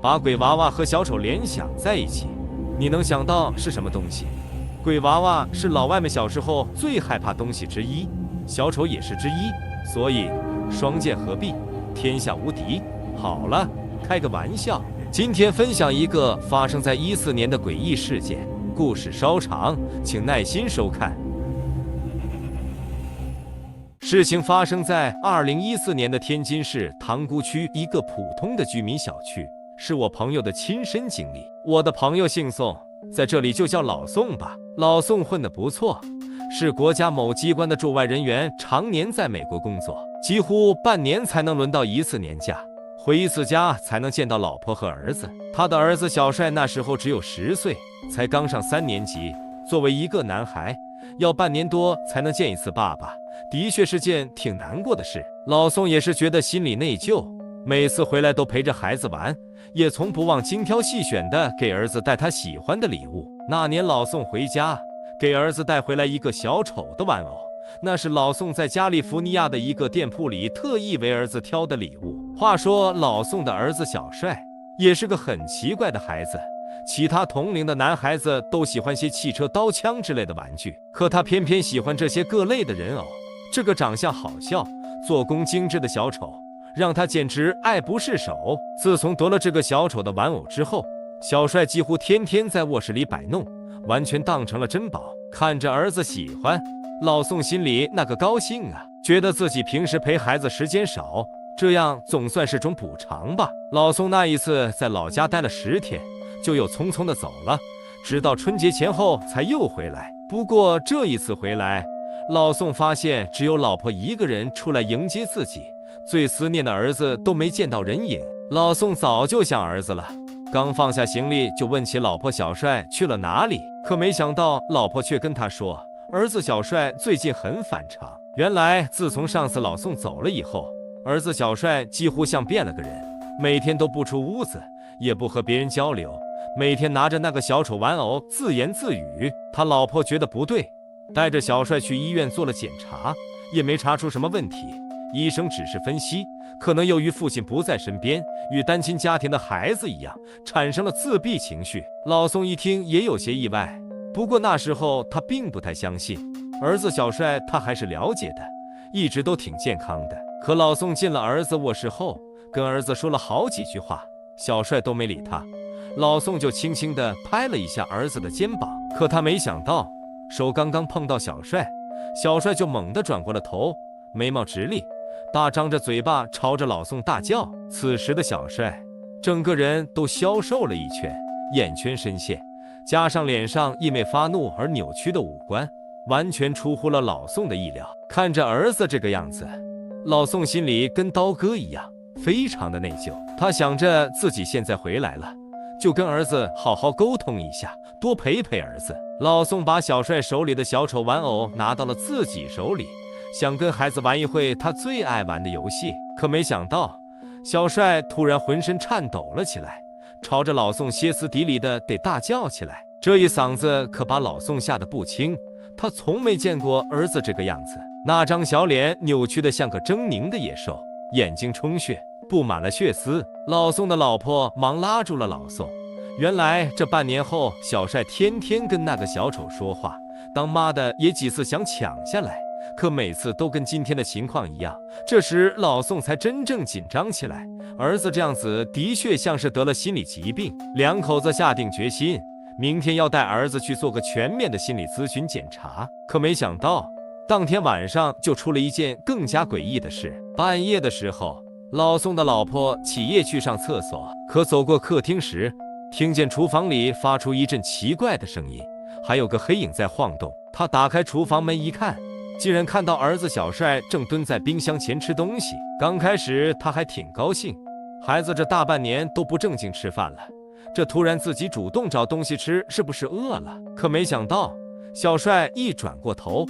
把鬼娃娃和小丑联想在一起，你能想到是什么东西？鬼娃娃是老外们小时候最害怕东西之一，小丑也是之一，所以双剑合璧，天下无敌。好了，开个玩笑，今天分享一个发生在14年的诡异事件，故事稍长，请耐心收看。事情发生在2014年的天津市塘沽区一个普通的居民小区，是我朋友的亲身经历。我的朋友姓宋，在这里就叫老宋吧。老宋混得不错，是国家某机关的驻外人员，常年在美国工作，几乎半年才能轮到一次年假，回一次家才能见到老婆和儿子。他的儿子小帅那时候只有10岁，才刚上3年级。作为一个男孩，要半年多才能见一次爸爸，的确是件挺难过的事。老宋也是觉得心里内疚，每次回来都陪着孩子玩，也从不忘精挑细选的给儿子带他喜欢的礼物。那年老宋回家，给儿子带回来一个小丑的玩偶，那是老宋在加利福尼亚的一个店铺里特意为儿子挑的礼物。话说老宋的儿子小帅也是个很奇怪的孩子，其他同龄的男孩子都喜欢些汽车、刀枪之类的玩具，可他偏偏喜欢这些各类的人偶。这个长相好笑、做工精致的小丑让他简直爱不释手。自从得了这个小丑的玩偶之后，小帅几乎天天在卧室里摆弄，完全当成了珍宝。看着儿子喜欢，老宋心里那个高兴啊，觉得自己平时陪孩子时间少，这样总算是种补偿吧。老宋那一次在老家待了10天，就又匆匆的走了，直到春节前后才又回来。不过这一次回来，老宋发现只有老婆一个人出来迎接自己，最思念的儿子都没见到人影。老宋早就想儿子了，刚放下行李就问起老婆小帅去了哪里，可没想到老婆却跟他说，儿子小帅最近很反常。原来自从上次老宋走了以后，儿子小帅几乎像变了个人，每天都不出屋子，也不和别人交流，每天拿着那个小丑玩偶自言自语。他老婆觉得不对，带着小帅去医院做了检查，也没查出什么问题。医生只是分析，可能由于父亲不在身边，与单亲家庭的孩子一样，产生了自闭情绪。老宋一听也有些意外，不过那时候他并不太相信。儿子小帅他还是了解的，一直都挺健康的。可老宋进了儿子卧室后，跟儿子说了好几句话，小帅都没理他。老宋就轻轻地拍了一下儿子的肩膀，可他没想到，手刚刚碰到小帅，小帅就猛地转过了头，眉毛直立，大张着嘴巴朝着老宋大叫。此时的小帅整个人都消瘦了一圈，眼圈深陷，加上脸上因为发怒而扭曲的五官，完全出乎了老宋的意料。看着儿子这个样子，老宋心里跟刀割一样，非常的内疚。他想着自己现在回来了，就跟儿子好好沟通一下，多陪陪儿子。老宋把小帅手里的小丑玩偶拿到了自己手里，想跟孩子玩一会他最爱玩的游戏。可没想到，小帅突然浑身颤抖了起来，朝着老宋歇斯底里的得大叫起来。这一嗓子可把老宋吓得不轻，他从没见过儿子这个样子，那张小脸扭曲得像个狰狞的野兽，眼睛充血，布满了血丝。老宋的老婆忙拉住了老宋，原来这半年后，小帅天天跟那个小丑说话，当妈的也几次想抢下来，可每次都跟今天的情况一样。这时老宋才真正紧张起来，儿子这样子的确像是得了心理疾病。两口子下定决心，明天要带儿子去做个全面的心理咨询检查。可没想到，当天晚上就出了一件更加诡异的事。半夜的时候，老宋的老婆起夜去上厕所，可走过客厅时，听见厨房里发出一阵奇怪的声音，还有个黑影在晃动。他打开厨房门一看，竟然看到儿子小帅正蹲在冰箱前吃东西。刚开始他还挺高兴，孩子这大半年都不正经吃饭了，这突然自己主动找东西吃，是不是饿了？可没想到，小帅一转过头，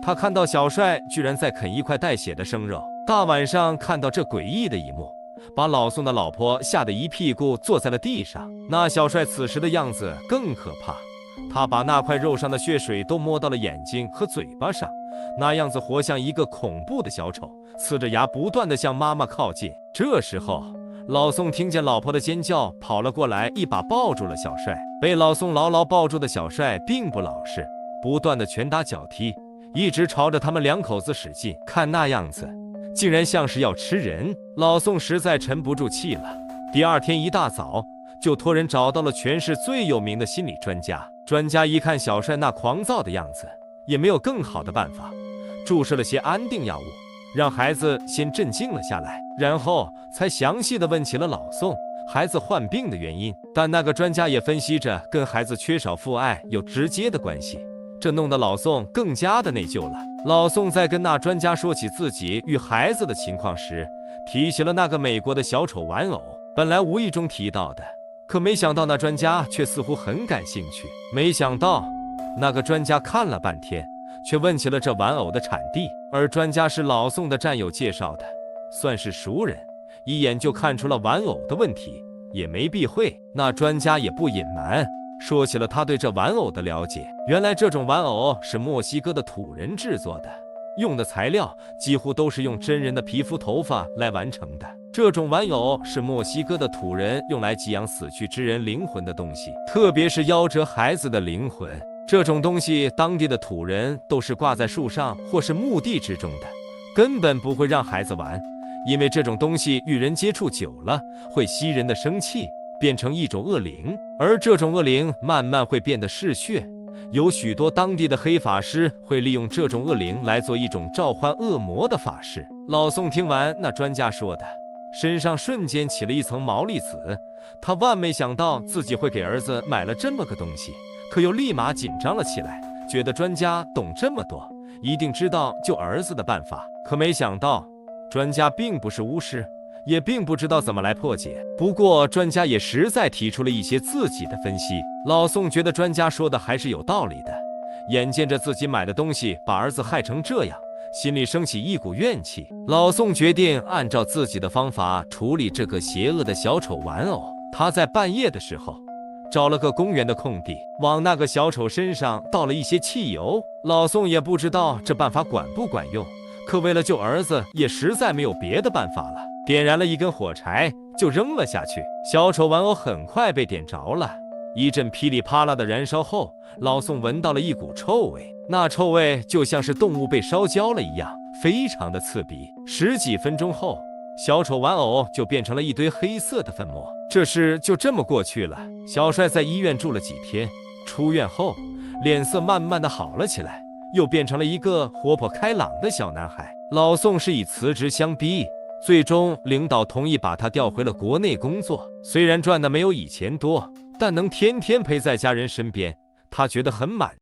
他看到小帅居然在啃一块带血的生肉。大晚上看到这诡异的一幕，把老宋的老婆吓得一屁股坐在了地上。那小帅此时的样子更可怕，他把那块肉上的血水都摸到了眼睛和嘴巴上，那样子活像一个恐怖的小丑，呲着牙不断地向妈妈靠近。这时候老宋听见老婆的尖叫，跑了过来，一把抱住了小帅。被老宋牢牢抱住的小帅并不老实，不断的拳打脚踢，一直朝着他们两口子使劲，看那样子，竟然像是要吃人。老宋实在沉不住气了，第二天一大早就托人找到了全市最有名的心理专家。专家一看小帅那狂躁的样子，也没有更好的办法，注射了些安定药物，让孩子先镇静了下来，然后才详细的问起了老宋孩子患病的原因。但那个专家也分析着跟孩子缺少父爱有直接的关系，这弄得老宋更加的内疚了。老宋在跟那专家说起自己与孩子的情况时，提起了那个美国的小丑玩偶，本来无意中提到的，可没想到那专家却似乎很感兴趣。没想到那个专家看了半天，却问起了这玩偶的产地，而专家是老宋的战友介绍的，算是熟人，一眼就看出了玩偶的问题，也没避讳。那专家也不隐瞒，说起了他对这玩偶的了解。原来这种玩偶是墨西哥的土人制作的，用的材料几乎都是用真人的皮肤头发来完成的。这种玩偶是墨西哥的土人用来寄养死去之人灵魂的东西，特别是夭折孩子的灵魂。这种东西当地的土人都是挂在树上或是墓地之中的，根本不会让孩子玩，因为这种东西与人接触久了会吸人的生气，变成一种恶灵，而这种恶灵慢慢会变得嗜血。有许多当地的黑法师会利用这种恶灵来做一种召唤恶魔的法事。老宋听完那专家说的，身上瞬间起了一层毛栗子，他万没想到自己会给儿子买了这么个东西，可又立马紧张了起来，觉得专家懂这么多，一定知道救儿子的办法。可没想到专家并不是巫师，也并不知道怎么来破解。不过专家也实在提出了一些自己的分析，老宋觉得专家说的还是有道理的。眼见着自己买的东西把儿子害成这样，心里升起一股怨气。老宋决定按照自己的方法处理这个邪恶的小丑玩偶。他在半夜的时候找了个公园的空地，往那个小丑身上倒了一些汽油。老宋也不知道这办法管不管用，可为了救儿子，也实在没有别的办法了。点燃了一根火柴，就扔了下去。小丑玩偶很快被点着了，一阵噼里啪啦的燃烧后，老宋闻到了一股臭味，那臭味就像是动物被烧焦了一样，非常的刺鼻。十几分钟后，小丑玩偶就变成了一堆黑色的粉末。这事就这么过去了。小帅在医院住了几天，出院后脸色慢慢的好了起来，又变成了一个活泼开朗的小男孩。老宋是以辞职相逼，最终领导同意把他调回了国内工作。虽然赚的没有以前多，但能天天陪在家人身边，他觉得很满